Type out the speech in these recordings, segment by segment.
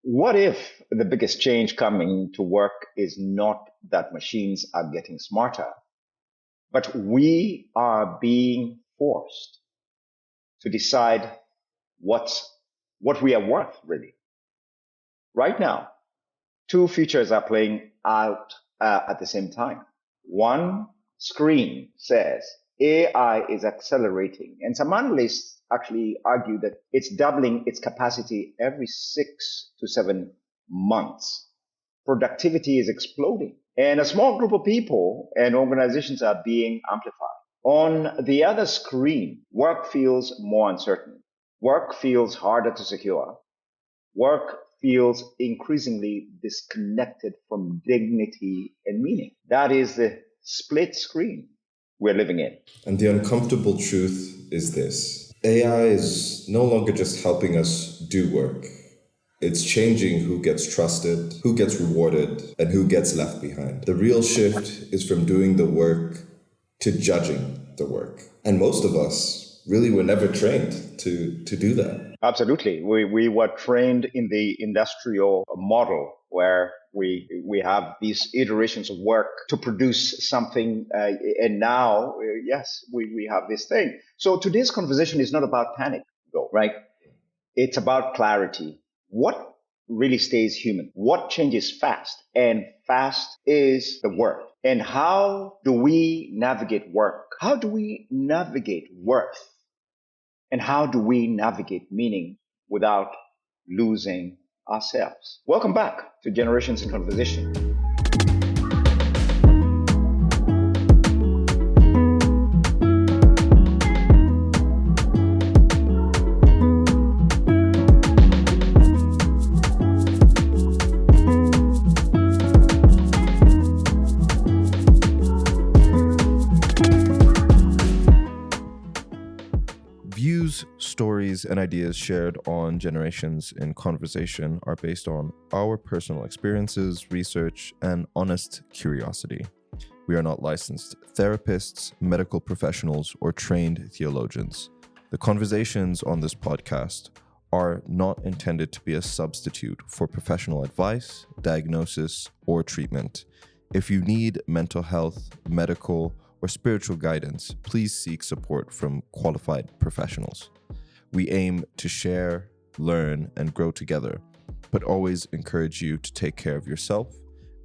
What if the biggest change coming to work is not that machines are getting smarter, but we are being forced to decide what's what we are worth, really? Right now, two features are playing out at the same time. One screen says AI is accelerating, and some analysts actually argue that it's doubling its capacity every 6 to 7 months. Productivity is exploding, and a small group of people and organizations are being amplified. On the other screen, work feels more uncertain. Work feels harder to secure. Work feels increasingly disconnected from dignity and meaning. That is the split screen we're living in. And the uncomfortable truth is this: AI is no longer just helping us do work. It's changing who gets trusted, who gets rewarded, and who gets left behind. The real shift is from doing the work to judging the work. And most of us really were never trained to do that. Absolutely. We were trained in the industrial model where we have these iterations of work to produce something. And now, yes, we have this thing. So today's conversation is not about panic, though, right? It's about clarity. What really stays human? What changes fast? And fast is the word. And how do we navigate work? How do we navigate worth? And how do we navigate meaning without losing ourselves? Welcome back to Generations in Conversation. Views, stories, and ideas shared on Generations in Conversation are based on our personal experiences, research, and honest curiosity. We are not licensed therapists, medical professionals, or trained theologians. The conversations on this podcast are not intended to be a substitute for professional advice, diagnosis, or treatment. If you need mental health, medical, or spiritual guidance, please seek support from qualified professionals. We aim to share, learn, and grow together, but always encourage you to take care of yourself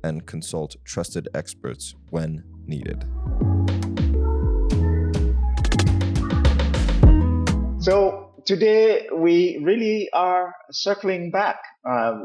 and consult trusted experts when needed. So today we really are circling back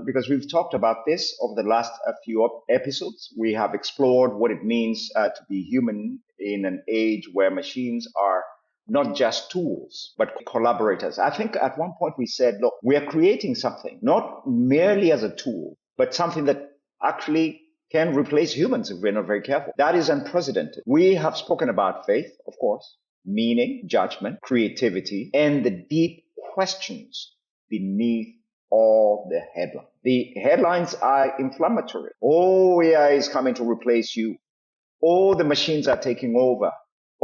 because we've talked about this over the last few episodes. We have explored what it means to be human in an age where machines are not just tools, but collaborators. I think at one point we said, look, we are creating something, not merely as a tool, but something that actually can replace humans if we're not very careful. That is unprecedented. We have spoken about faith, of course, meaning, judgment, creativity, and the deep questions beneath all the headlines. The headlines are inflammatory. Oh, AI is coming to replace you. Oh, the machines are taking over.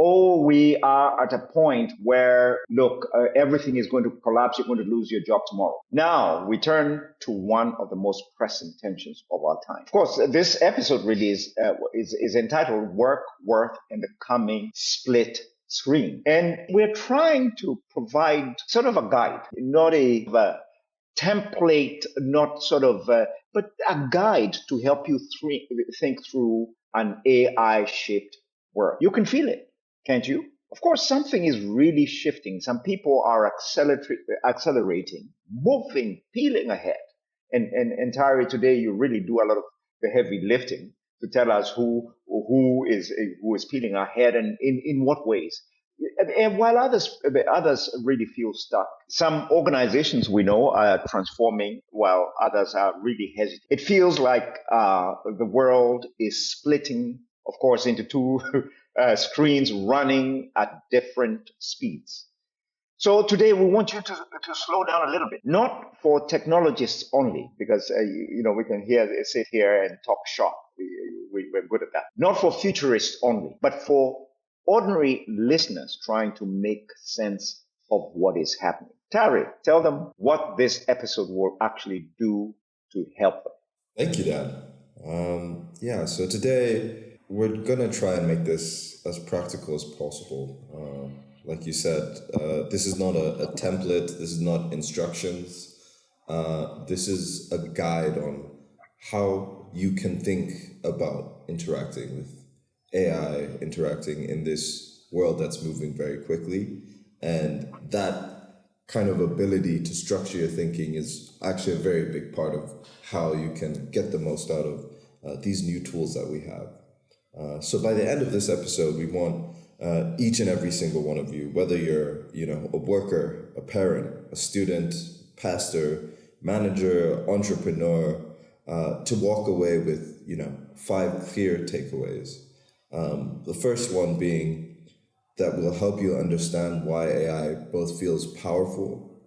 Oh, we are at a point where, look, everything is going to collapse. You're going to lose your job tomorrow. Now we turn to one of the most pressing tensions of our time. Of course, this episode really is entitled Work, Worth, and the Coming Split Screen. And we're trying to provide sort of a guide, not a template, not sort of, but a guide to help you think through an AI shaped world. You can feel it, can't you? Of course, something is really shifting. Some people are accelerating, moving, peeling ahead. And Tari, today you really do a lot of the heavy lifting to tell us who is peeling ahead and in what ways. And while others really feel stuck, some organizations we know are transforming while others are really hesitant. It feels like the world is splitting, of course, into two screens running at different speeds. So today we want you to slow down a little bit, not for technologists only, because we can sit here and talk shop. We're good at that. Not for futurists only, but for ordinary listeners trying to make sense of what is happening. Tari, tell them what this episode will actually do to help them. Thank you, Dad. So today we're going to try and make this as practical as possible. Like you said, this is not a template, this is not instructions. This is a guide on how you can think about interacting with AI, interacting in this world that's moving very quickly. And that kind of ability to structure your thinking is actually a very big part of how you can get the most out of these new tools that we have. So by the end of this episode, we want each and every single one of you, whether you're, a worker, a parent, a student, pastor, manager, entrepreneur, to walk away with, 5 clear takeaways. The first one being that will help you understand why AI both feels powerful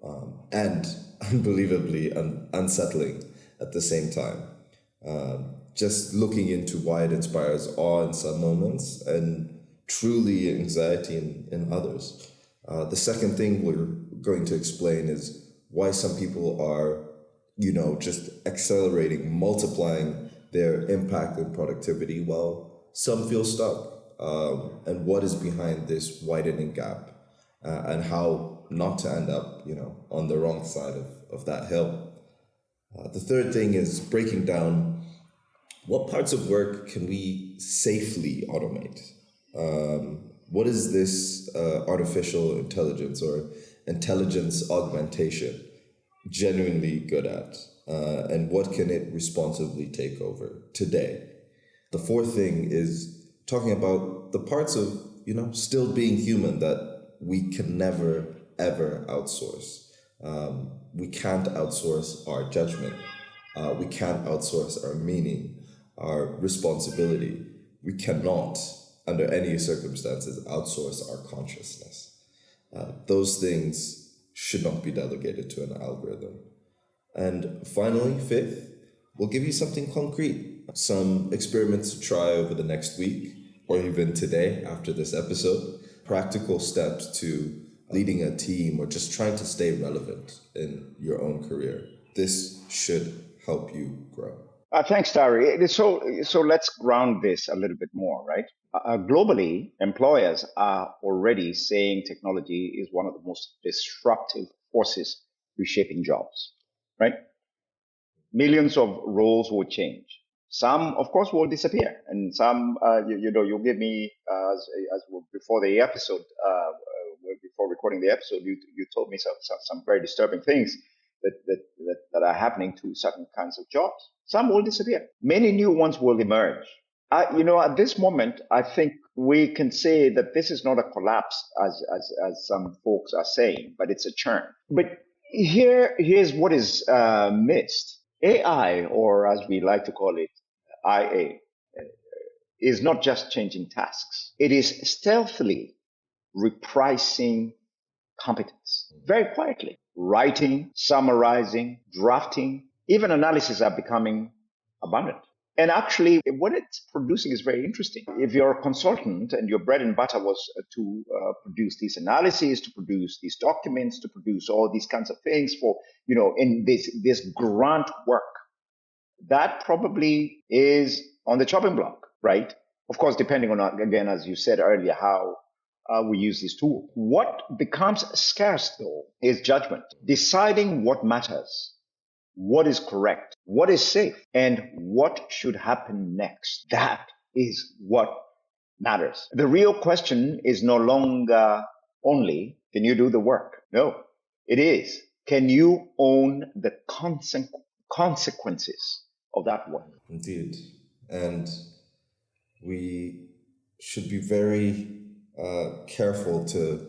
and unbelievably unsettling at the same time. Just looking into why it inspires awe in some moments and truly anxiety in others. The second thing we're going to explain is why some people are, just accelerating, multiplying their impact and productivity while some feel stuck. And what is behind this widening gap and how not to end up, on the wrong side of that hill. The third thing is breaking down what parts of work can we safely automate. What is this artificial intelligence or intelligence augmentation genuinely good at? And what can it responsibly take over today? The fourth thing is talking about the parts of, still being human that we can never, ever outsource. We can't outsource our judgment. We can't outsource our meaning, our responsibility. We cannot, under any circumstances, outsource our consciousness. Those things should not be delegated to an algorithm. And finally, fifth, we'll give you something concrete, some experiments to try over the next week, or even today after this episode, practical steps to leading a team or just trying to stay relevant in your own career. This should help you grow. Thanks, Tari. So let's ground this a little bit more, right? Globally, employers are already saying technology is one of the most disruptive forces reshaping jobs, right? Millions of roles will change. Some, of course, will disappear, and some, you'll give me as before the episode, before recording the episode, you told me some very disturbing things that are happening to certain kinds of jobs. Some will disappear. Many new ones will emerge. At this moment, I think we can say that this is not a collapse, as some folks are saying, but it's a churn. But here's what is missed. AI, or as we like to call it, IA, is not just changing tasks. It is stealthily repricing competence, very quietly. Writing, summarizing, drafting, even analysis are becoming abundant. And actually, what it's producing is very interesting. If you're a consultant and your bread and butter was to produce these analyses, to produce these documents, to produce all these kinds of things for, in this grant work, that probably is on the chopping block, right? Of course, depending on, again, as you said earlier, how we use this tool. What becomes scarce, though, is judgment, deciding what matters, what is correct, what is safe, and what should happen next. That is what matters. The real question is no longer only, can you do the work? No, it is, can you own the consequences of that work? Indeed. And we should be very careful to,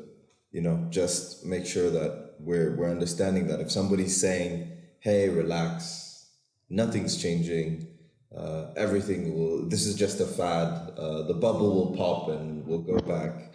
just make sure that we're understanding that if somebody's saying, hey, relax, nothing's changing, this is just a fad, the bubble will pop and we'll go back.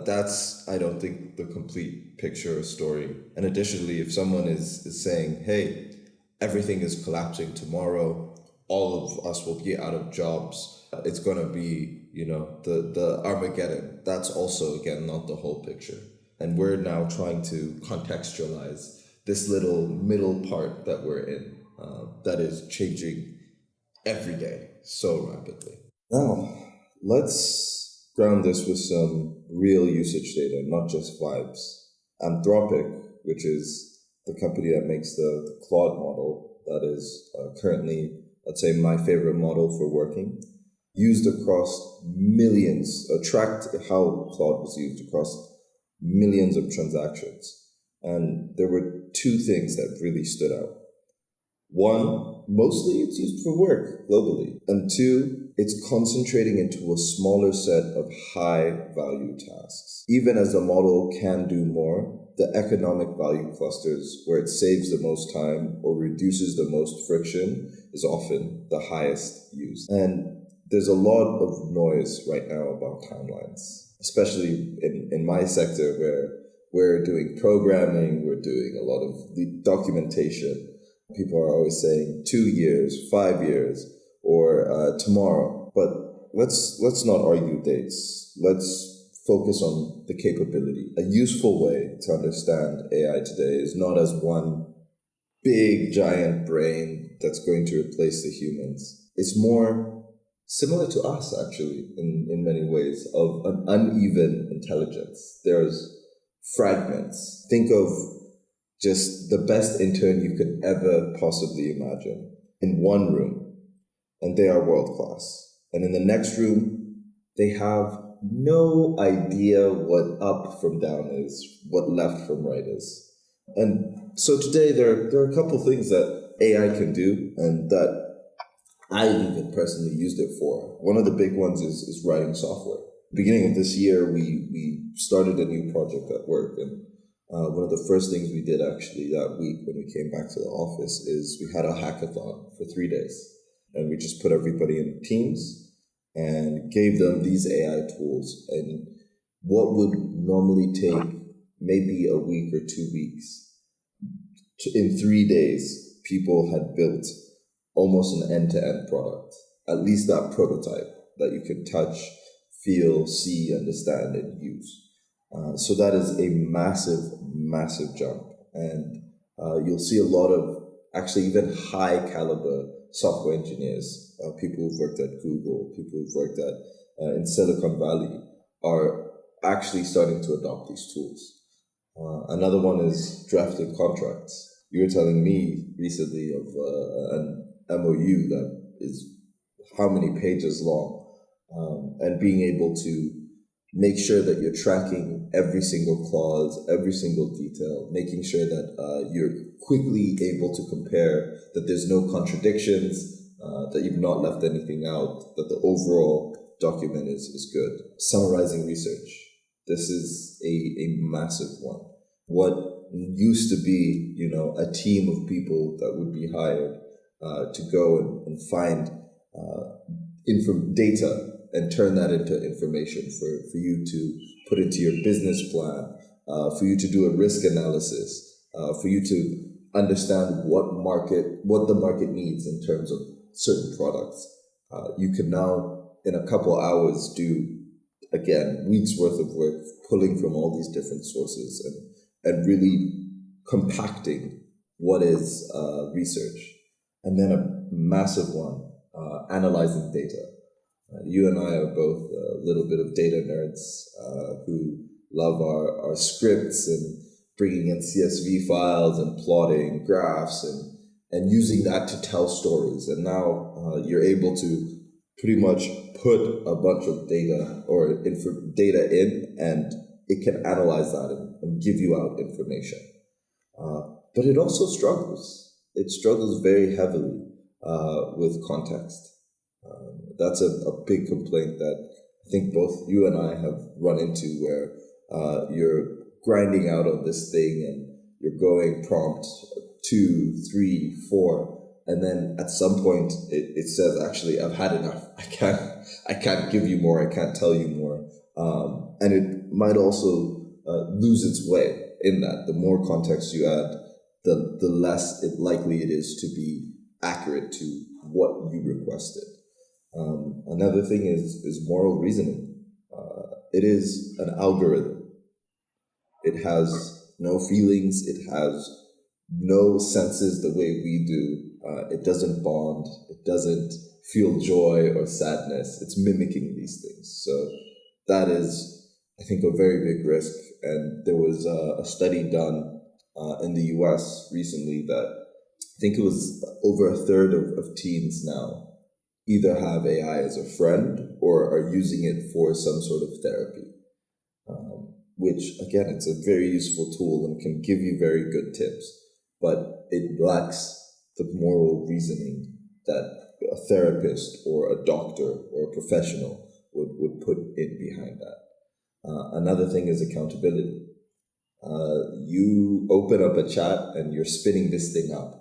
That's, I don't think, the complete picture or story. And additionally, if someone is saying, hey, everything is collapsing tomorrow, all of us will be out of jobs, it's going to be, the Armageddon. That's also, again, not the whole picture. And we're now trying to contextualize this little middle part that we're in. that is changing every day so rapidly. Now, let's ground this with some real usage data, not just vibes. Anthropic, which is the company that makes the Claude model, that is currently, I'd say, my favorite model for working, used across millions, tracked how Claude was used across millions of transactions. And there were two things that really stood out. One, mostly it's used for work globally. And two, it's concentrating into a smaller set of high value tasks. Even as the model can do more, the economic value clusters where it saves the most time or reduces the most friction is often the highest used. And there's a lot of noise right now about timelines, especially in my sector where we're doing programming, we're doing a lot of the documentation. People are always saying 2 years, 5 years, or tomorrow. But let's not argue dates. Let's focus on the capability. A useful way to understand AI today is not as one big giant brain that's going to replace the humans. It's more similar to us, actually, in many ways, of an uneven intelligence. There's fragments. Think of just the best intern you could ever possibly imagine in one room, and they are world class. And in the next room, they have no idea what up from down is, what left from right is. And so today there are a couple things that AI can do and that I even personally used it for. One of the big ones is writing software. Beginning of this year, we started a new project at work, and one of the first things we did actually that week when we came back to the office is we had a hackathon for 3 days. And we just put everybody in teams and gave them these AI tools. And what would normally take maybe a week or 2 weeks, in 3 days, people had built almost an end-to-end product, at least that prototype that you can touch, feel, see, understand, and use. So that is a massive, massive jump. And you'll see a lot of actually even high caliber software engineers, people who've worked at Google, people who've worked at in Silicon Valley are actually starting to adopt these tools. Another one is drafting contracts. You were telling me recently of an MOU that is how many pages long, and being able to make sure that you're tracking every single clause, every single detail, making sure that you're quickly able to compare, that there's no contradictions, that you've not left anything out, that the overall document is good. Summarizing research. This is a massive one. What used to be, a team of people that would be hired to go and find data and turn that into information for you to put into your business plan, for you to do a risk analysis, for you to understand what the market needs in terms of certain products. You can now, in a couple hours, do, again, weeks worth of work, pulling from all these different sources and really compacting what is research. And then a massive one, analyzing data. You and I are both a little bit of data nerds who love our scripts and bringing in CSV files and plotting graphs and using that to tell stories. And now you're able to pretty much put a bunch of data or data in, and it can analyze that and give you out information. But it also struggles. It struggles very heavily with context. That's a big complaint that I think both you and I have run into, where you're grinding out on this thing and you're going prompt 2, 3, 4, and then at some point it says, actually, I've had enough. I can't give you more. I can't tell you more. And it might also lose its way in that the more context you add, the less likely it is to be accurate to what you requested. Another thing is moral reasoning. It is an algorithm. It has no feelings. It has no senses the way we do. It doesn't bond. It doesn't feel joy or sadness. It's mimicking these things. So that is, I think, a very big risk. And there was a study done in the US recently that I think it was over a third of teens now either have AI as a friend or are using it for some sort of therapy, which, again, it's a very useful tool and can give you very good tips, but it lacks the moral reasoning that a therapist or a doctor or a professional would put in behind that. Another thing is accountability. You open up a chat and you're spinning this thing up.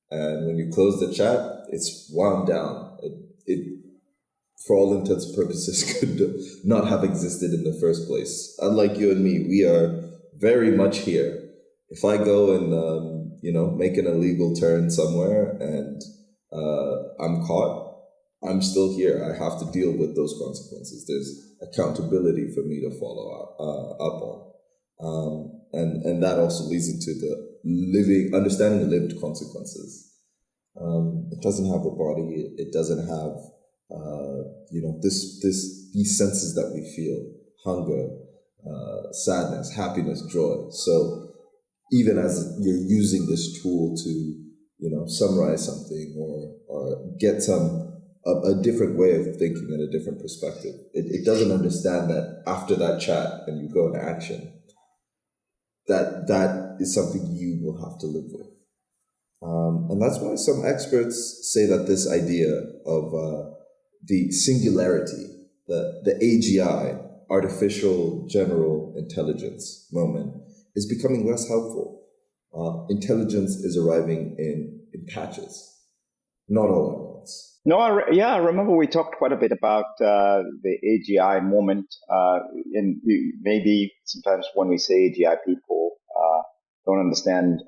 And when you close the chat, it's wound down. It for all intents and purposes, could not have existed in the first place. Unlike you and me, we are very much here. If I go and, make an illegal turn somewhere and I'm caught, I'm still here. I have to deal with those consequences. There's accountability for me to follow up on. And that also leads into the understanding the lived consequences. It doesn't have a body. It doesn't have, these senses that we feel: hunger, sadness, happiness, joy. So even as you're using this tool to, summarize something or get a different way of thinking and a different perspective, it doesn't understand that after that chat and you go into action, that is something you will have to live with. And that's why some experts say that this idea of the singularity, the AGI, artificial general intelligence moment, is becoming less helpful. Intelligence is arriving in patches, not all at once. No, I remember we talked quite a bit about the AGI moment. And maybe sometimes when we say AGI, people don't understand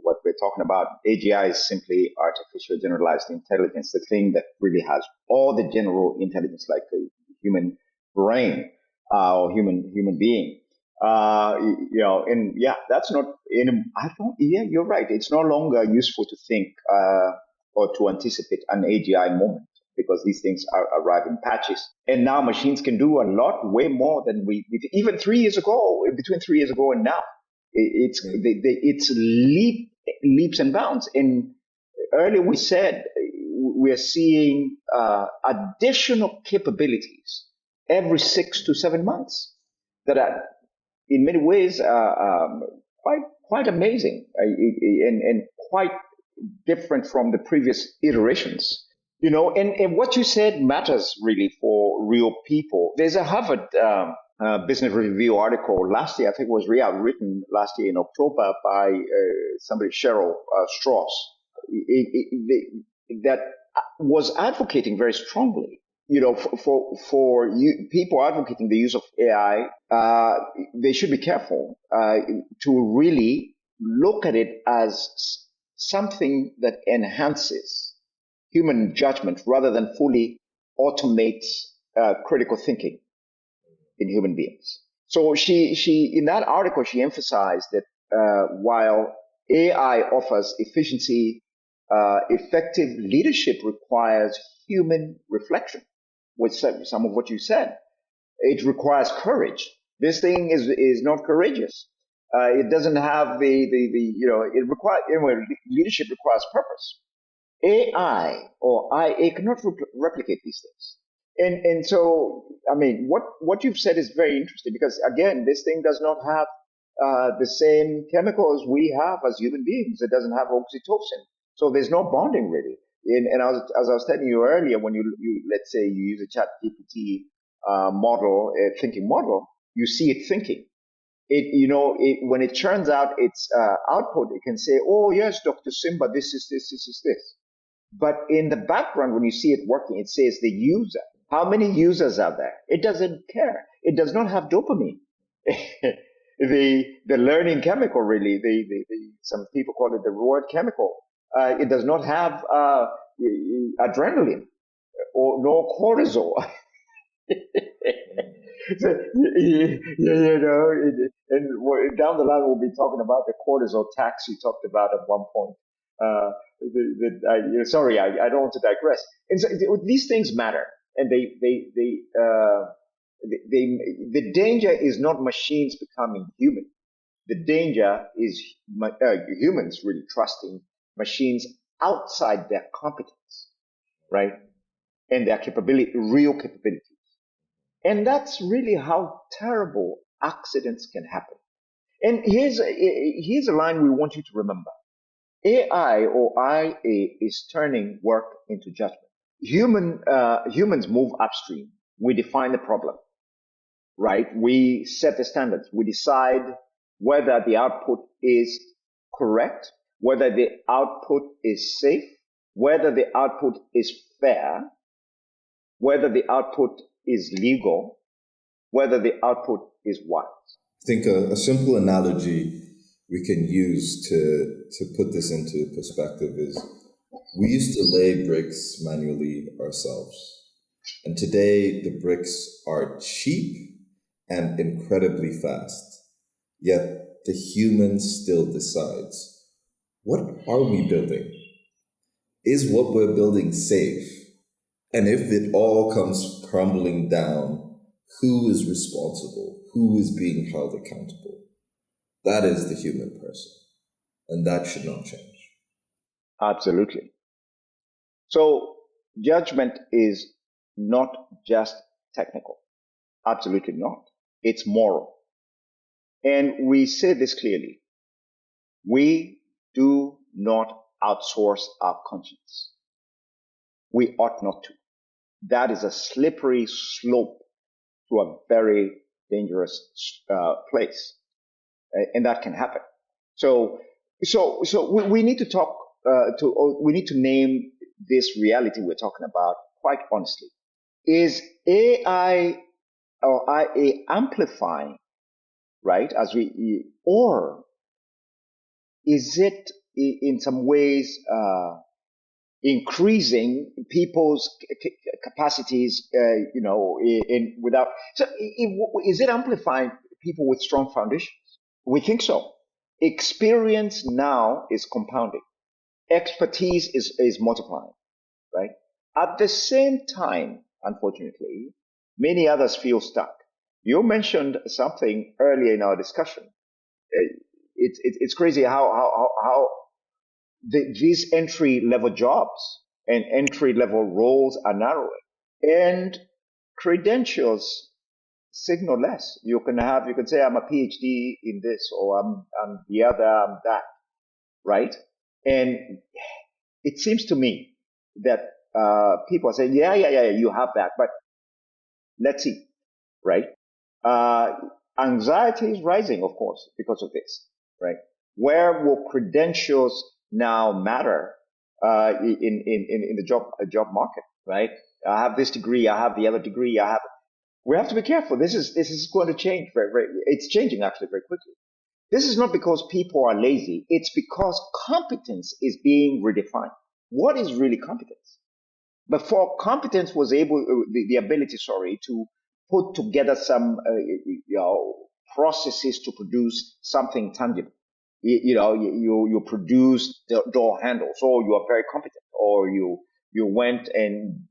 what we're talking about. AGI is simply artificial generalized intelligence, the thing that really has all the general intelligence like the human brain or human being. That's not you're right. It's no longer useful to think or to anticipate an AGI moment because these things arrive in patches. And now machines can do a lot, way more than even 3 years ago, between 3 years ago and now. It's leaps and bounds. And earlier we said we are seeing additional capabilities every 6 to 7 months that are in many ways quite amazing and quite different from the previous iterations. And what you said matters really for real people. There's a Harvard Business Review article last year, I think it was written last year in October by somebody, Cheryl Strauss, that was advocating very strongly, for people advocating the use of AI, they should be careful to really look at it as something that enhances human judgment rather than fully automates critical thinking in human beings. So she in that article, she emphasized that while AI offers efficiency, effective leadership requires human reflection, which some of what you said. It requires courage. This thing is not courageous. It doesn't have it requires, leadership requires purpose. AI or IA cannot replicate these things. And so, I mean, what you've said is very interesting because, again, this thing does not have the same chemicals we have as human beings. It doesn't have oxytocin. So there's no bonding really. And as I was telling you earlier, when you let's say you use a chat GPT model, a thinking model, you see it thinking. When it churns out its output, it can say, oh, yes, Dr. Simba, this is this. But in the background, when you see it working, it says the user. How many users are there? It doesn't care. It does not have dopamine. the learning chemical, really, some people call it the reward chemical. It does not have adrenaline or nor cortisol. So, and down the line we'll be talking about the cortisol tax you talked about at one point. Sorry, I don't want to digress. And so these things matter, and the danger is not machines becoming human. The danger is humans really trusting machines outside their competence, right? And their capability, real capabilities. And that's really how terrible accidents can happen. And here's a line we want you to remember. AI or IA is turning work into judgment. Humans move upstream. We define the problem, right? We set the standards. We decide whether the output is correct, whether the output is safe, whether the output is fair, whether the output is legal, whether the output is wise. I think a simple analogy we can use to put this into perspective is we used to lay bricks manually ourselves. And today the bricks are cheap and incredibly fast. Yet the human still decides, what are we building? Is what we're building safe? And if it all comes crumbling down, who is responsible? Who is being held accountable? That is the human person. And that should not change. Absolutely. So judgment is not just technical. Absolutely not. It's moral. And we say this clearly. We do not outsource our conscience. We ought not to. That is a slippery slope to a very dangerous place, and that can happen. So we need to talk. We need to name this reality we're talking about quite honestly. Is AI or IA amplifying, right? Or is it in some ways increasing people's capacities, without, so is it amplifying people with strong foundations? We think so. Experience now is compounding. Expertise is multiplying, right? At the same time, unfortunately, many others feel stuck. You mentioned something earlier in our discussion. It's crazy how these entry level jobs and entry level roles are narrowing, and credentials signal less. You can say I'm a PhD in this, or I'm the other, I'm that, right? And it seems to me that people are saying, yeah, you have that, but let's see, right? Anxiety is rising, of course, because of this, right? Where will credentials now matter in the job market, right? I have this degree, I have the other degree, we have to be careful. This is going to change it's changing actually very quickly. This is not because people are lazy. It's because competence is being redefined. What is really competence? Before, competence was the ability, to put together some, processes to produce something tangible. You produce the door handles, or you are very competent, or you went and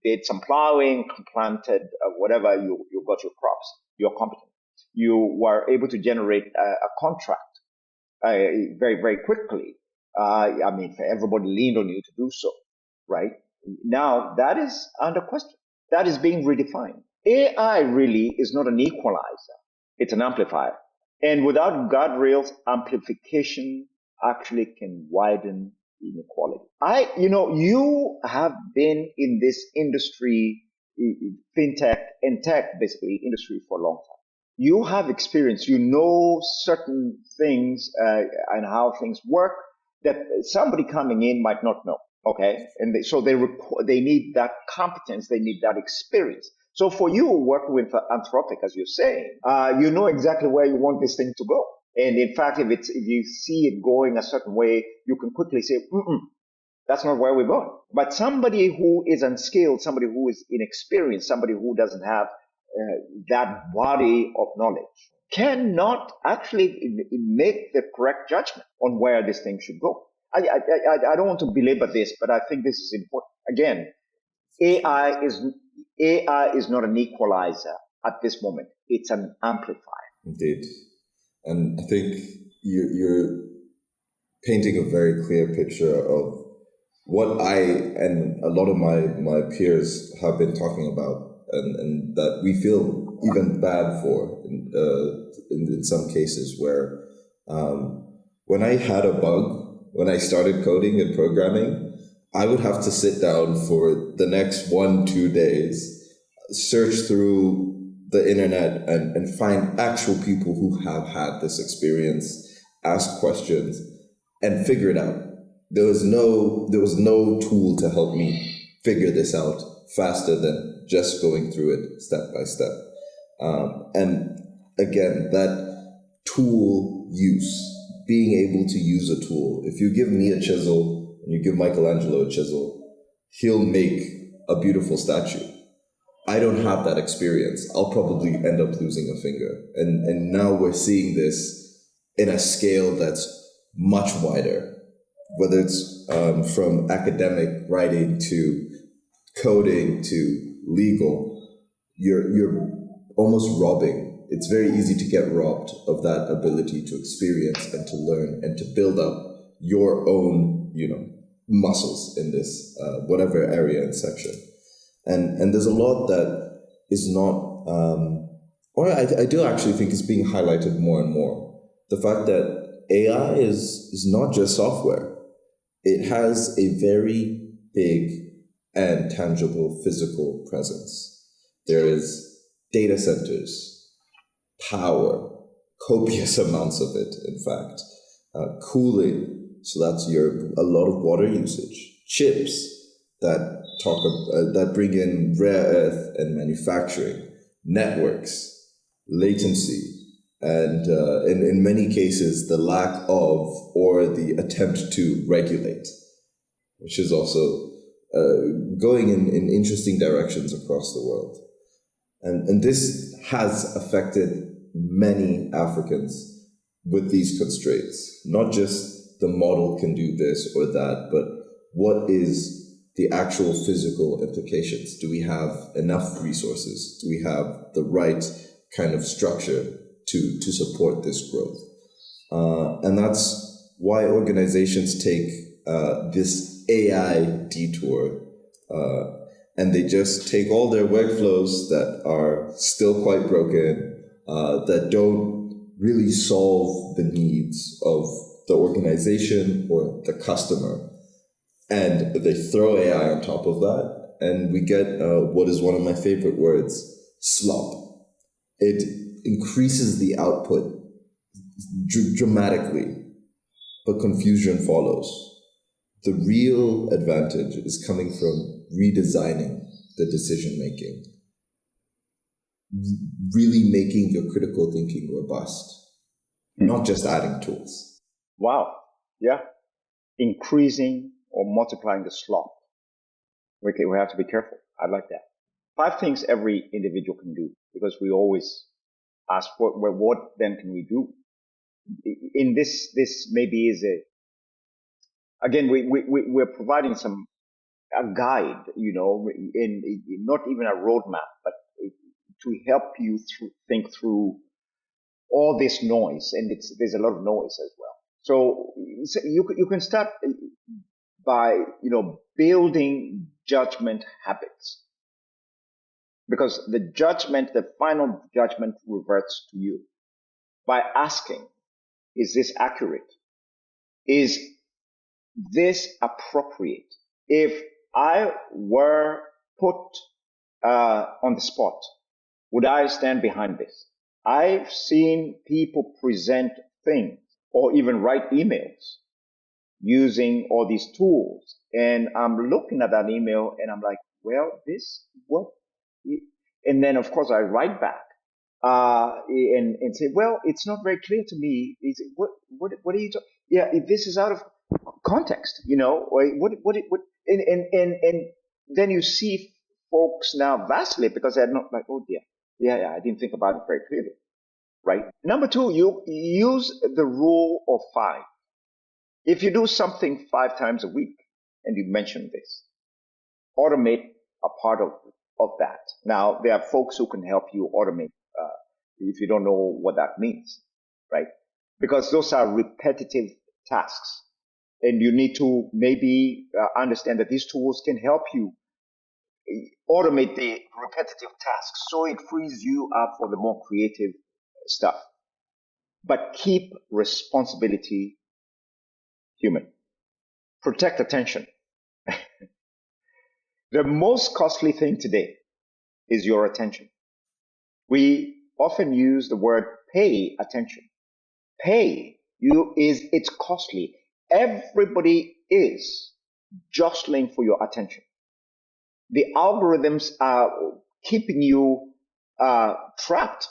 did some plowing, planted whatever, you got your crops. You're competent. You were able to generate a contract very, very quickly. Everybody leaned on you to do so, right? Now that is under question. That is being redefined. AI really is not an equalizer. It's an amplifier. And without guardrails, amplification actually can widen inequality. You have been in this industry, fintech and tech, basically industry, for a long time. You have experience, certain things and how things work that somebody coming in might not know. Okay, and they need that competence, they need that experience. So for you working with Anthropic, as you're saying, you know exactly where you want this thing to go. And in fact, if you see it going a certain way, you can quickly say, that's not where we're going. But somebody who is unskilled, somebody who is inexperienced, somebody who doesn't have that body of knowledge cannot actually make the correct judgment on where this thing should go. I don't want to belabor this, but I think this is important. Again, AI is AI is not an equalizer at this moment. It's an amplifier. Indeed. And I think you're painting a very clear picture of what I and a lot of my peers have been talking about, and that we feel even bad for in some cases where when I had a bug, when I started coding and programming, I would have to sit down for the next 1-2 days, search through the internet and find actual people who have had this experience, ask questions, and figure it out. There was no tool to help me figure this out faster than just going through it step by step. And again, that tool use, being able to use a tool. If you give me a chisel and you give Michelangelo a chisel, he'll make a beautiful statue. I don't have that experience. I'll probably end up losing a finger. And now we're seeing this in a scale that's much wider, whether it's from academic writing to coding to legal. You're almost robbing. It's very easy to get robbed of that ability to experience and to learn and to build up your own, muscles in this whatever area and section. And there's a lot that is not, or I do actually think is being highlighted more and more. The fact that AI is not just software. It has a very big and tangible physical presence. There is data centers, power, copious amounts of it, in fact, cooling, so that's a lot of water usage, chips that bring in rare earth and manufacturing, networks, latency, and in many cases the lack of or the attempt to regulate, which is also going in interesting directions across the world. And this has affected many Africans with these constraints, not just the model can do this or that, but what is the actual physical implications? Do we have enough resources? Do we have the right kind of structure to support this growth? And that's why organizations take this AI detour and they just take all their workflows that are still quite broken, that don't really solve the needs of the organization or the customer, and they throw AI on top of that, and we get what is one of my favorite words, slop. It increases the output dramatically, but confusion follows. The real advantage is coming from redesigning the decision making, really making your critical thinking robust, not just adding tools. Wow. Yeah. Increasing or multiplying the slop. We have to be careful. I like that. 5 things every individual can do, because we always ask what then can we do? In this maybe is again, we're providing a guide, in not even a roadmap, but to help you think through all this noise, and there's a lot of noise as well. So you can start by building judgment habits, because the final judgment reverts to you by asking, is this accurate? Is this appropriate? If I were put on the spot, would I stand behind this? I've seen people present things or even write emails using all these tools, and I'm looking at that email and I'm like, well, what? And then of course I write back and say, well, it's not very clear to me. Is it, what are you talking? Yeah, this is out of context, or and then you see folks now vacillate because they're not like, oh dear, yeah, I didn't think about it very clearly, right? Number 2, you use the rule of 5. If you do something 5 times a week, and you mentioned this, automate a part of that. Now, there are folks who can help you automate if you don't know what that means, right? Because those are repetitive tasks. And you need to maybe understand that these tools can help you automate the repetitive tasks so it frees you up for the more creative stuff. But keep responsibility human. Protect attention. The most costly thing today is your attention. We often use the word pay attention. It's costly. Everybody is jostling for your attention. The algorithms are keeping you trapped,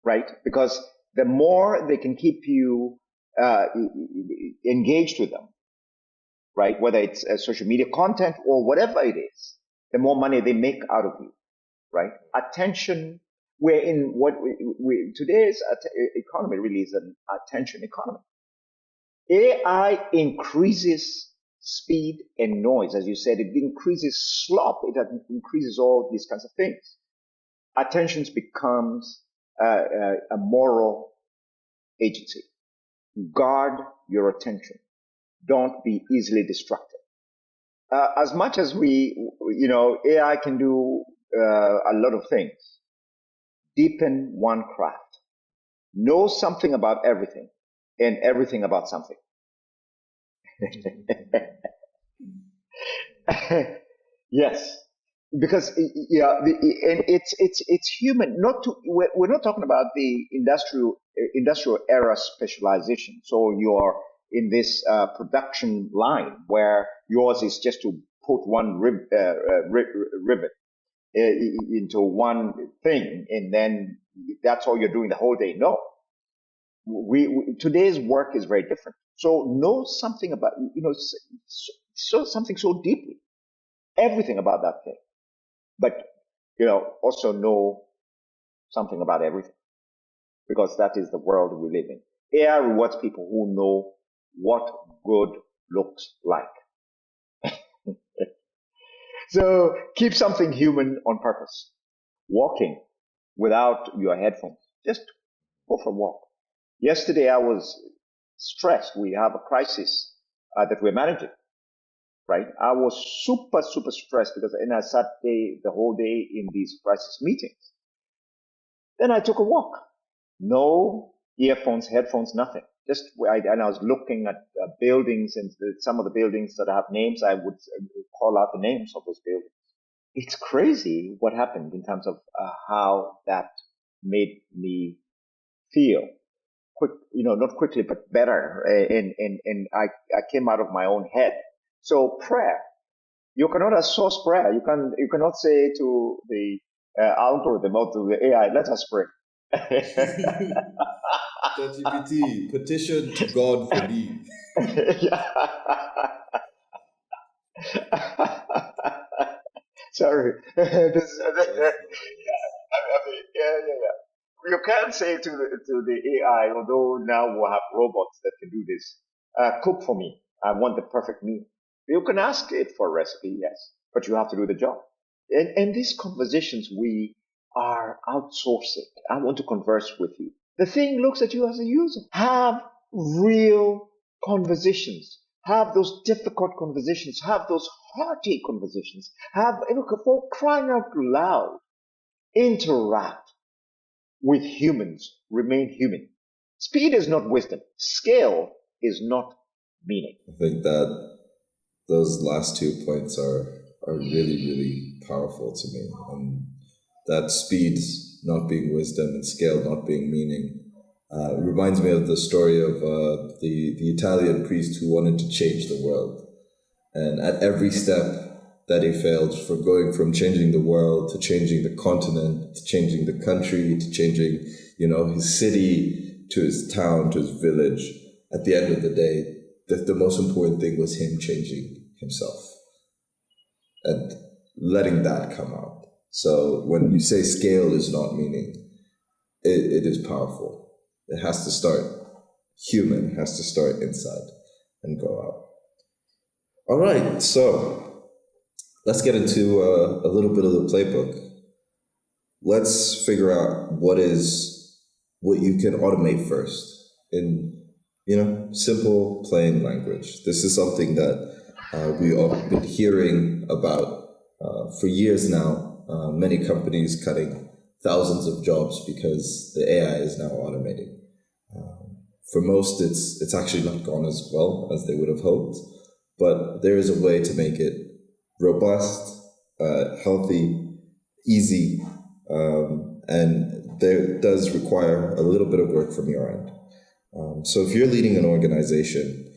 right? Because the more they can keep you engaged with them, right? Whether it's social media content or whatever it is, the more money they make out of you, right? Attention, we're in what today's economy really is an attention economy. AI increases speed and noise, as you said. It increases slop. It increases all these kinds of things. Attention becomes a moral agency. Guard your attention. Don't be easily distracted. As much as AI can do a lot of things, deepen one craft. Know something about everything and everything about something. Yes, because and it's human. We're not talking about the industrial era specialization. So you're in this production line where yours is just to put one rivet into one thing, and then that's all you're doing the whole day. No, today's work is very different. So know something about something so deeply, everything about that thing, but also know something about everything, because that is the world we live in. AI rewards people who know what good looks like. So keep something human on purpose. Walking without your headphones. Just go for a walk. Yesterday I was stressed. We have a crisis that we're managing, right? I was super, super stressed and I sat the whole day in these crisis meetings. Then I took a walk. No earphones, headphones, nothing. And I was looking at buildings, and some of the buildings that have names, I would call out the names of those buildings. It's crazy what happened in terms of how that made me feel. Not quickly, but better. And I came out of my own head. So prayer, you cannot outsource prayer. You cannot say to the algorithm or to the AI, let us pray. ChatGPT, petition to God for me. Sorry. You can't say to the AI, although now we'll have robots that can do this, cook for me. I want the perfect meal. You can ask it for a recipe, yes, but you have to do the job. And these conversations we are outsourcing. I want to converse with you. The thing looks at you as a user. Have real conversations. Have those difficult conversations. Have those hearty conversations. For crying out loud, interact with humans. Remain human. Speed is not wisdom. Scale is not meaning. I think that those last 2 points are really, really powerful to me. And that speed not being wisdom and scale not being meaning reminds me of the story of the Italian priest who wanted to change the world. And at every step that he failed, from going from changing the world to changing the continent, to changing the country, to changing, his city, to his town, to his village, at the end of the day, the most important thing was him changing himself and letting that come out. So when you say scale is not meaning, it is powerful. It has to start human, has to start inside. and go out. All right, so let's get into a little bit of the playbook. Let's figure out what you can automate first in simple, plain language. This is something that we've all been hearing about for years now. Many companies cutting thousands of jobs because the AI is now automating. For most, it's actually not gone as well as they would have hoped, but there is a way to make it robust, healthy, easy, and there does require a little bit of work from your end. So if you're leading an organization,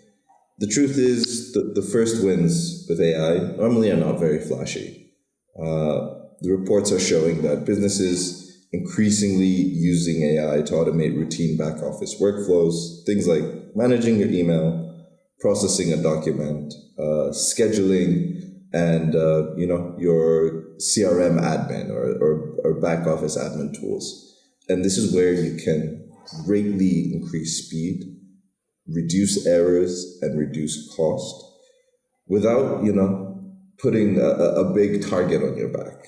the truth is that the first wins with AI normally are not very flashy. The reports are showing that businesses increasingly using AI to automate routine back office workflows, things like managing your email, processing a document, scheduling, and your CRM admin or back office admin tools. And this is where you can greatly increase speed, reduce errors, and reduce cost without putting a big target on your back,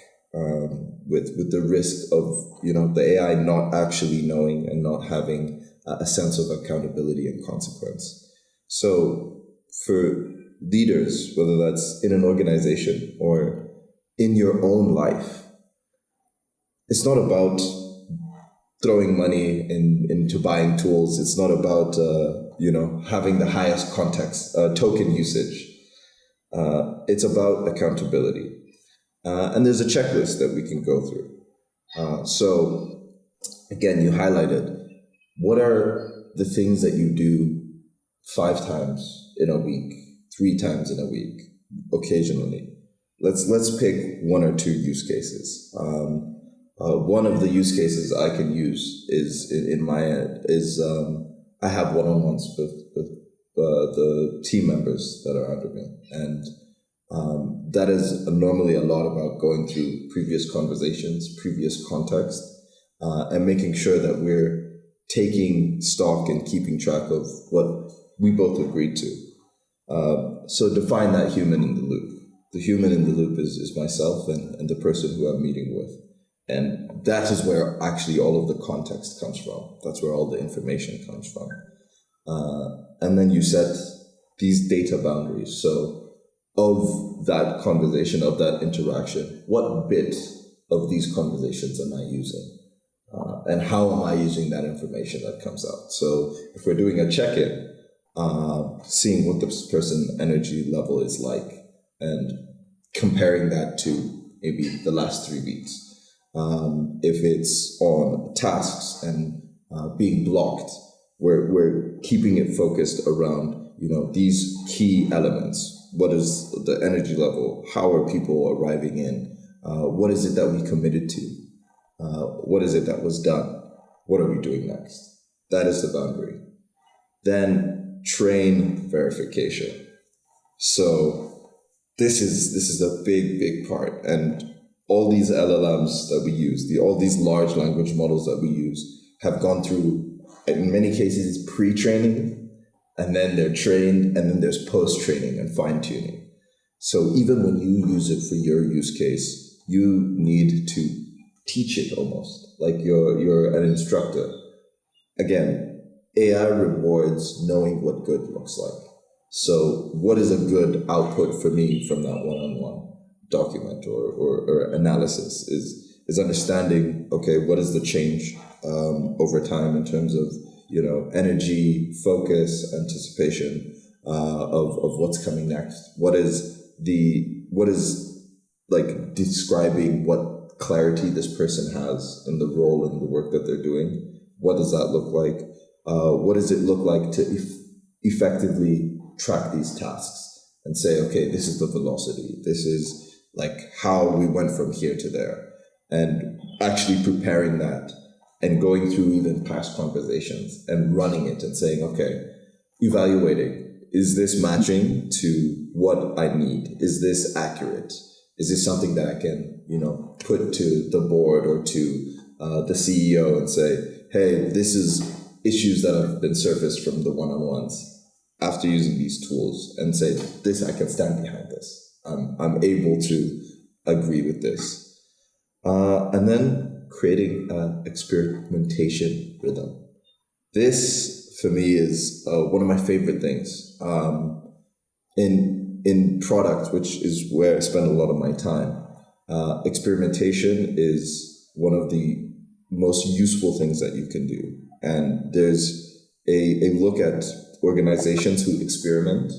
with the risk of the AI not actually knowing and not having a sense of accountability and consequence. So for leaders, whether that's in an organization or in your own life, it's not about throwing money into buying tools. It's not about having the highest context token usage. It's about accountability, and there's a checklist that we can go through. So again, you highlighted what are the things that you do 5 times in a week, 3 times in a week, occasionally. Let's pick 1 or 2 use cases. One of the use cases I can use is in my end is I have one-on-ones with the team members that are under me, and that is normally a lot about going through previous conversations, previous context, and making sure that we're taking stock and keeping track of what we both agreed to. So define that human in the loop. The human in the loop is myself and the person who I'm meeting with. And that is where actually all of the context comes from. That's where all the information comes from. And then you set these data boundaries. So of that conversation, of that interaction, what bit of these conversations am I using? And how am I using that information that comes out? So if we're doing a check-in, seeing what this person's energy level is like and comparing that to maybe the last 3 weeks. If it's on tasks and being blocked, we're keeping it focused around these key elements. What is the energy level? How are people arriving in? What is it that we committed to? What is it that was done? What are we doing next? That is the boundary. Then train verification. So this is a big part, and all these LLMs that we use, all these large language models that we use, have gone through, in many cases, pre-training, and then they're trained, and then there's post-training and fine-tuning. So even when you use it for your use case, you need to teach it almost like you're an instructor. Again, AI rewards knowing what good looks like. So what is a good output for me from that one-on-one document or analysis is understanding, okay, what is the change over time in terms of energy, focus, anticipation of what's coming next. What is like describing what clarity this person has in the role and the work that they're doing. What does that look like? What does it look like to effectively track these tasks and say, okay, this is the velocity. This is like how we went from here to there, and actually preparing that and going through even past conversations and running it and saying, okay, evaluating, is this matching to what I need? Is this accurate? Is this something that I can, put to the board or to the CEO and say, hey, this is issues that have been surfaced from the one-on-ones. after using these tools and say, this, I can stand behind this. I'm able to agree with this. And then creating an experimentation rhythm. This, for me, is one of my favorite things. In product, which is where I spend a lot of my time, experimentation is one of the most useful things that you can do. And there's a look at organizations who experiment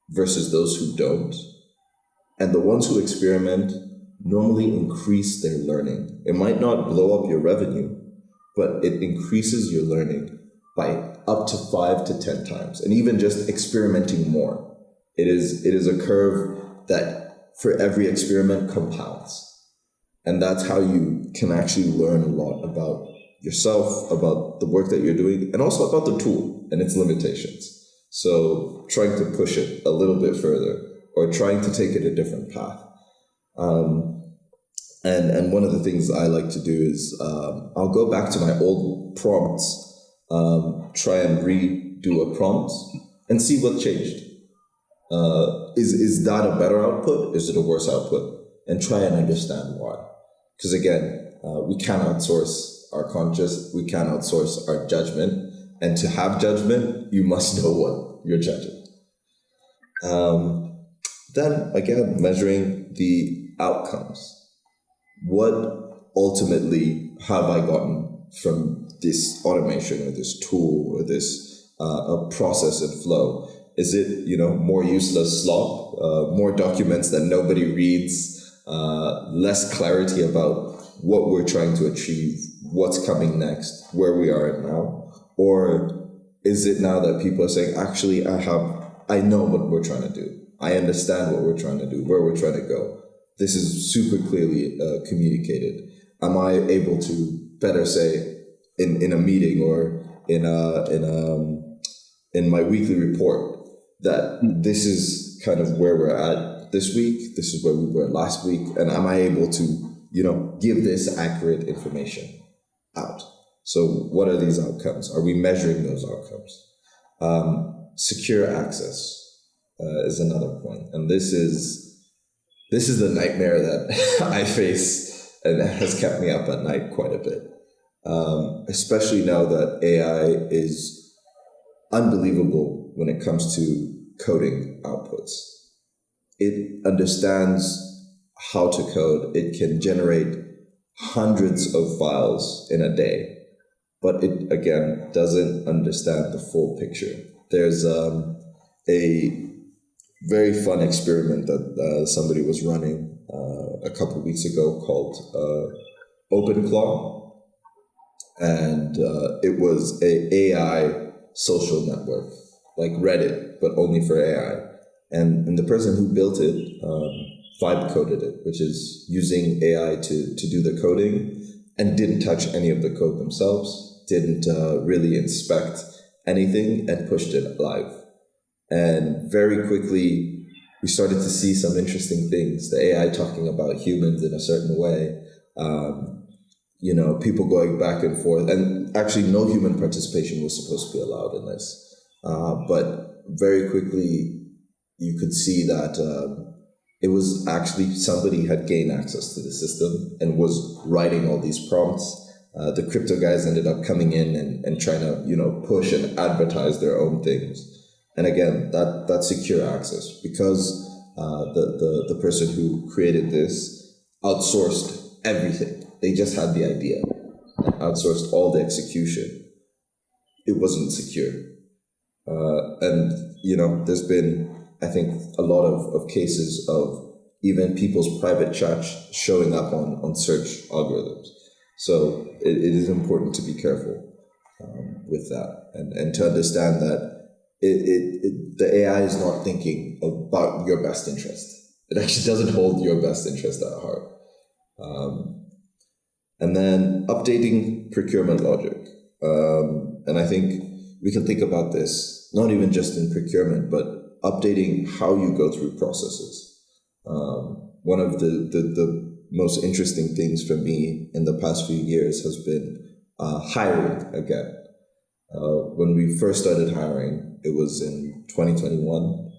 versus those who don't. And the ones who experiment normally increase their learning. It might not blow up your revenue, but it increases your learning by up to 5 to 10 times. And even just experimenting more. It is a curve that for every experiment compounds. And that's how you can actually learn a lot about yourself, about the work that you're doing, and also about the tool and its limitations. So trying to push it a little bit further or trying to take it a different path. And one of the things I like to do is I'll go back to my old prompts, try and redo a prompt and see what changed. Is that a better output? Is it a worse output? And try and understand why. Because again, we can't outsource our conscious, we can't outsource our judgment. And to have judgment, you must know what you're judging. Then again, measuring the outcomes. What ultimately have I gotten from this automation or this tool or this process and flow? Is it, more useless slop, more documents that nobody reads, less clarity about what we're trying to achieve, what's coming next, where we are at now? Or is it now that people are saying, actually, I know what we're trying to do. I understand what we're trying to do, where we're trying to go. This is super clearly communicated. Am I able to better say in a meeting or in my weekly report that this is kind of where we're at this week, this is where we were last week, and am I able to, give this accurate information out? So what are these outcomes? Are we measuring those outcomes? Secure access is another point. And this is the nightmare that I face and has kept me up at night quite a bit. Especially now that AI is unbelievable when it comes to coding outputs. It understands how to code. It can generate hundreds of files in a day, but it, again, doesn't understand the full picture. There's a very fun experiment that somebody was running a couple of weeks ago called OpenClaw, and it was a AI social network, like Reddit, but only for AI. And the person who built it vibe coded it, which is using AI to do the coding, and didn't touch any of the code themselves, didn't really inspect anything, and pushed it live. And very quickly, we started to see some interesting things. The AI talking about humans in a certain way, people going back and forth. And actually, no human participation was supposed to be allowed in this. But very quickly, you could see that it was actually somebody had gained access to the system and was writing all these prompts. The crypto guys ended up coming in and trying to, push and advertise their own things. And again, that's secure access, because the person who created this outsourced everything. They just had the idea and outsourced all the execution. It wasn't secure. And there's been, I think, a lot of cases of even people's private chats showing up on search algorithms. So it is important to be careful with that and to understand that the AI is not thinking about your best interest. It actually doesn't hold your best interest at heart. And then updating procurement logic. And I think we can think about this, not even just in procurement, but updating how you go through processes. One of the most interesting things for me in the past few years has been hiring again. When we first started hiring, it was in 2021.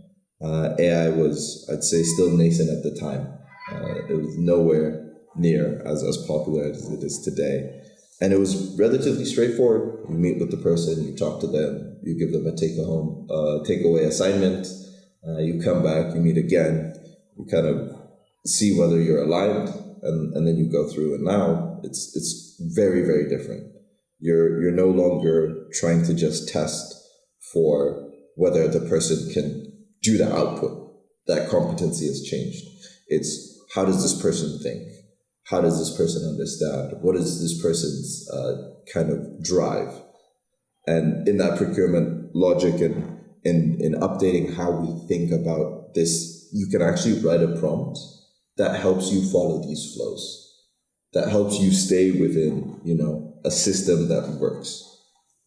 AI was, I'd say, still nascent at the time. It was nowhere near as popular as it is today. And it was relatively straightforward. You meet with the person, you talk to them, you give them a takeaway assignment, you come back, you meet again, you kind of see whether you're aligned, and then you go through. And now it's very, very different. You're no longer trying to just test for whether the person can do the output. That competency has changed. It's how does this person think? How does this person understand? What is this person's kind of drive? And in that procurement logic and in updating how we think about this, you can actually write a prompt that helps you follow these flows, that helps you stay within, a system that works.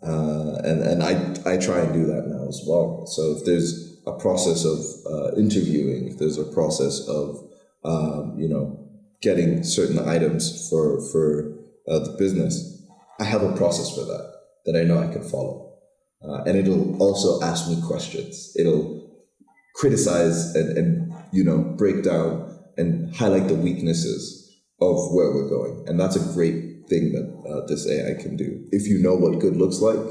And I try and do that now as well. So if there's a process of interviewing, if there's a process of, getting certain items for the business, I have a process for that I know I can follow. And it'll also ask me questions. It'll criticize and break down and highlight the weaknesses of where we're going. And that's a great thing that this AI can do. If you know what good looks like,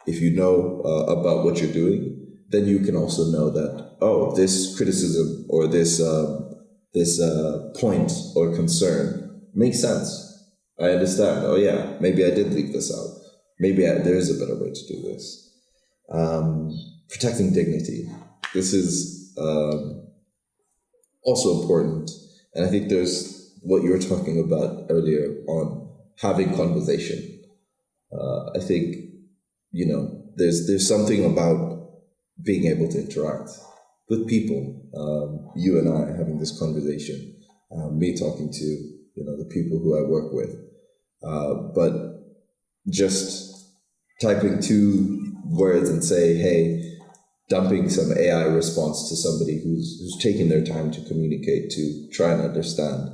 if you know about what you're doing, then you can also know that, this criticism or this point or concern makes sense. I understand. Oh yeah, maybe I did leave this out. Maybe there is a better way to do this. Protecting dignity. This is also important. And I think there's what you were talking about earlier on having conversation. I think, there's something about being able to interact with people. You and I having this conversation, me talking to, the people who I work with. But just typing 2 words and say, hey, dumping some AI response to somebody who's taking their time to communicate, to try and understand,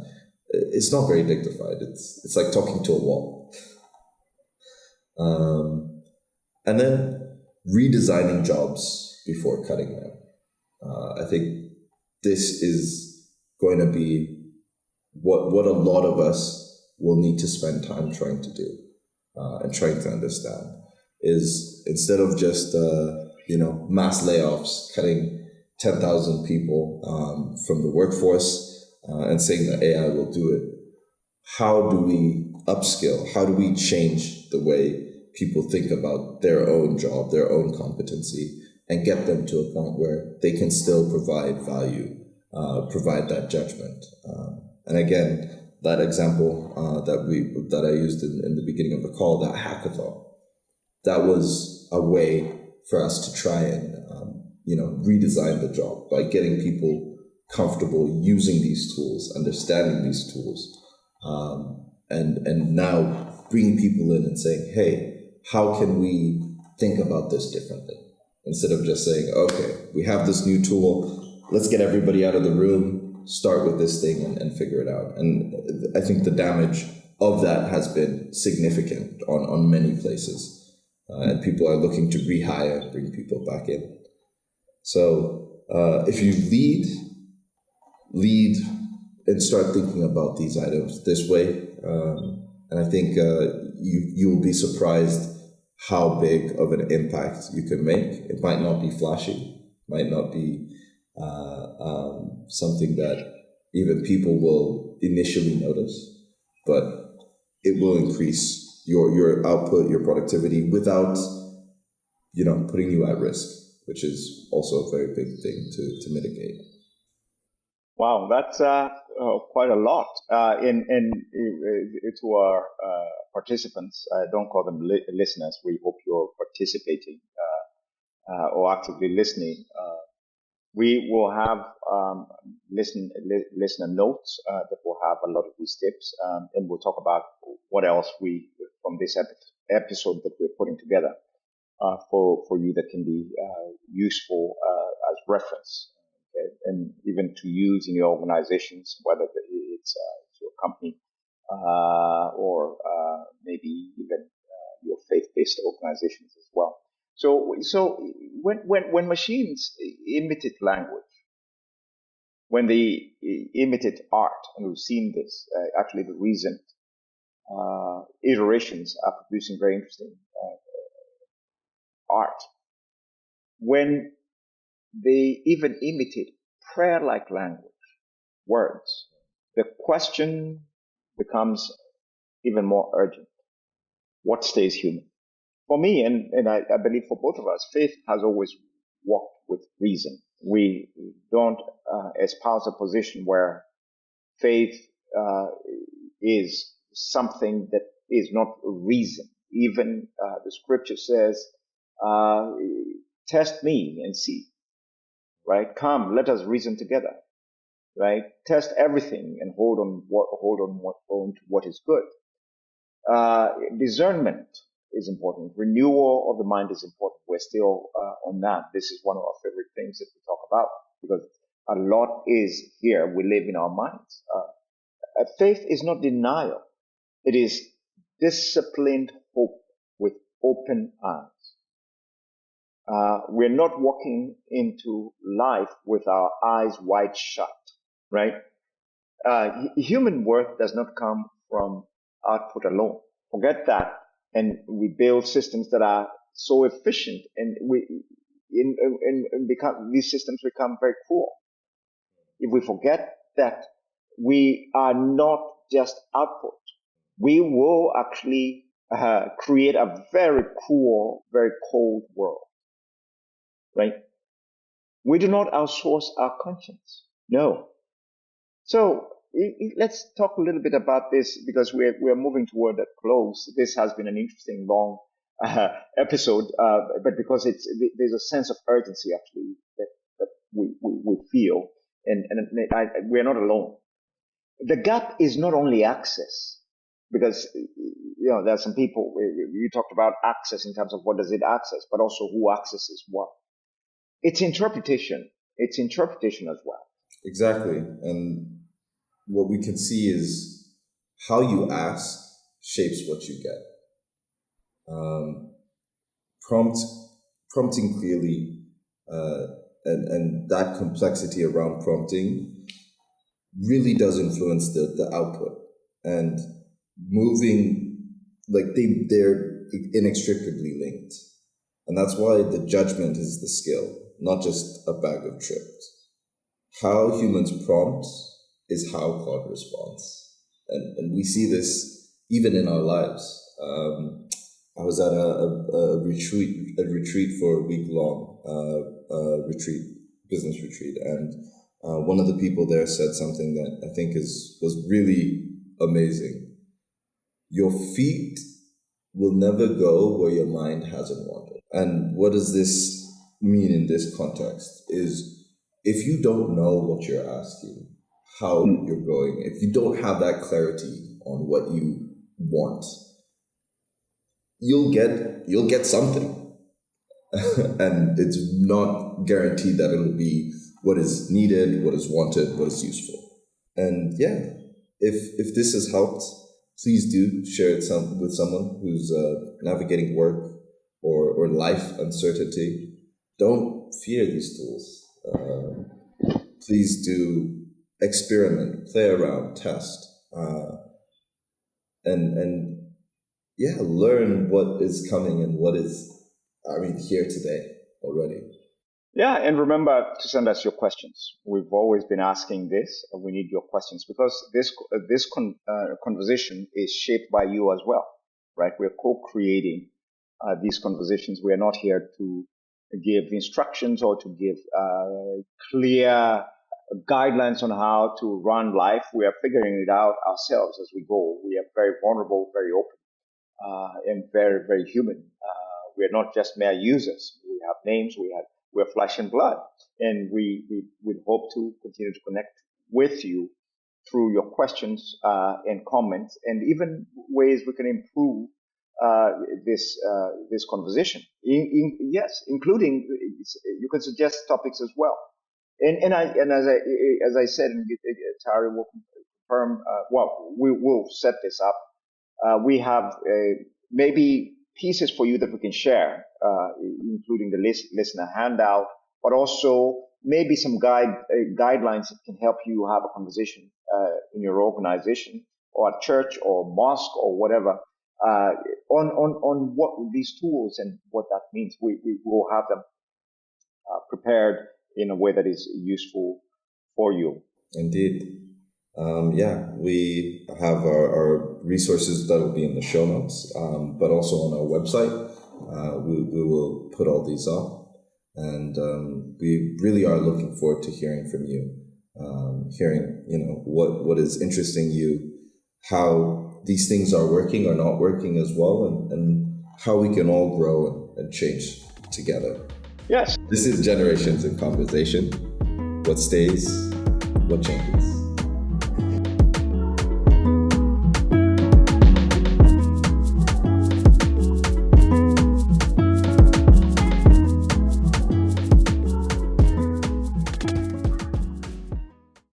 it's not very dignified. It's like talking to a wall. And then redesigning jobs before cutting them. I think this is going to be what a lot of us will need to spend time trying to do and trying to understand is instead of just mass layoffs, cutting 10,000 people from the workforce and saying that AI will do it. How do we upskill? How do we change the way people think about their own job, their own competency, and get them to a point where they can still provide value, provide that judgment? And again, that example that I used in the beginning of the call, that hackathon, that was a way for us to try and redesign the job by getting people comfortable using these tools, understanding these tools, and now bringing people in and saying, hey, how can we think about this differently? Instead of just saying, okay, we have this new tool, let's get everybody out of the room, start with this thing and figure it out. And I think the damage of that has been significant on many places. And people are looking to rehire, bring people back in. So if you lead and start thinking about these items this way, and I think you will be surprised how big of an impact you can make. It might not be flashy, might not be something that even people will initially notice, but it will increase your output, your productivity without, putting you at risk, which is also a very big thing to mitigate. Wow, that's quite a lot. To our participants, don't call them listeners. We hope you're participating or actively listening. We will have listener notes that will have a lot of these tips, and we'll talk about what else from this episode that we're putting together for you that can be useful as reference. Okay? And even to use in your organizations, whether it's your company or maybe even your faith-based organizations as well. So when machines imitate language, when they imitate art, and we've seen this, actually the recent iterations are producing very interesting art. When they even imitate prayer-like language, words, the question becomes even more urgent. What stays human? For me, and I believe for both of us, faith has always walked with reason. We don't espouse a position where faith is something that is not reason. Even the scripture says, test me and see, right? Come, let us reason together, right? Test everything and hold on to what is good. Discernment is important. Renewal of the mind is important. We're still on that. This is one of our favorite things that we talk about because a lot is here. We live in our minds. Faith is not denial. It is disciplined hope with open eyes. We're not walking into life with our eyes wide shut, right? Human worth does not come from output alone. Forget that. And we build systems that are so efficient and these systems become very cruel. If we forget that we are not just output, we will actually create a very cruel, very cold world, right? We do not outsource our conscience. No. So let's talk a little bit about this because we're moving toward a close. This has been an interesting, long episode, but because there's a sense of urgency actually that we feel, and we're not alone. The gap is not only access, because there are some people. You talked about access in terms of what does it access, but also who accesses what. It's interpretation. It's interpretation as well. Exactly. And what we can see is how you ask shapes what you get. Prompting clearly, and that complexity around prompting really does influence the output. And moving, they're inextricably linked. And that's why the judgment is the skill, not just a bag of tricks. How humans prompt is how God responds. And we see this even in our lives. I was at a retreat for a week long business retreat, and one of the people there said something that I think was really amazing. Your feet will never go where your mind hasn't wandered. And what does this mean in this context is if you don't know what you're asking, how you're going, if you don't have that clarity on what you want, you'll get something. And it's not guaranteed that it'll be what is needed, what is wanted, what is useful. And yeah, if this has helped, please do share it with someone who's navigating work or life uncertainty. Don't fear these tools. Please do experiment, play around, test, and learn what is coming and what is, here today already. Yeah, and remember to send us your questions. We've always been asking this. We need your questions because this conversation is shaped by you as well, right? We're co-creating these conversations. We are not here to give instructions or to give clear guidelines on how to run life. We are figuring it out ourselves as we go. We are very vulnerable, very open, and very, very human. We are not just mere users. We have names. We're flesh and blood, and we hope to continue to connect with you through your questions and comments, and even ways we can improve this conversation. Yes, including you can suggest topics as well. And as I said, and Gitari will confirm. We will set this up. We have maybe pieces for you that we can share, including the listener handout, but also maybe some guidelines that can help you have a conversation in your organization or at church or mosque or whatever on what these tools and what that means. We will have them prepared in a way that is useful for you. Indeed. We have our resources that will be in the show notes, but also on our website. We will put all these up, and we really are looking forward to hearing from you, hearing what is interesting you, how these things are working or not working as well, and how we can all grow and change together. Yes. This is Generations in Conversation. What stays, what changes.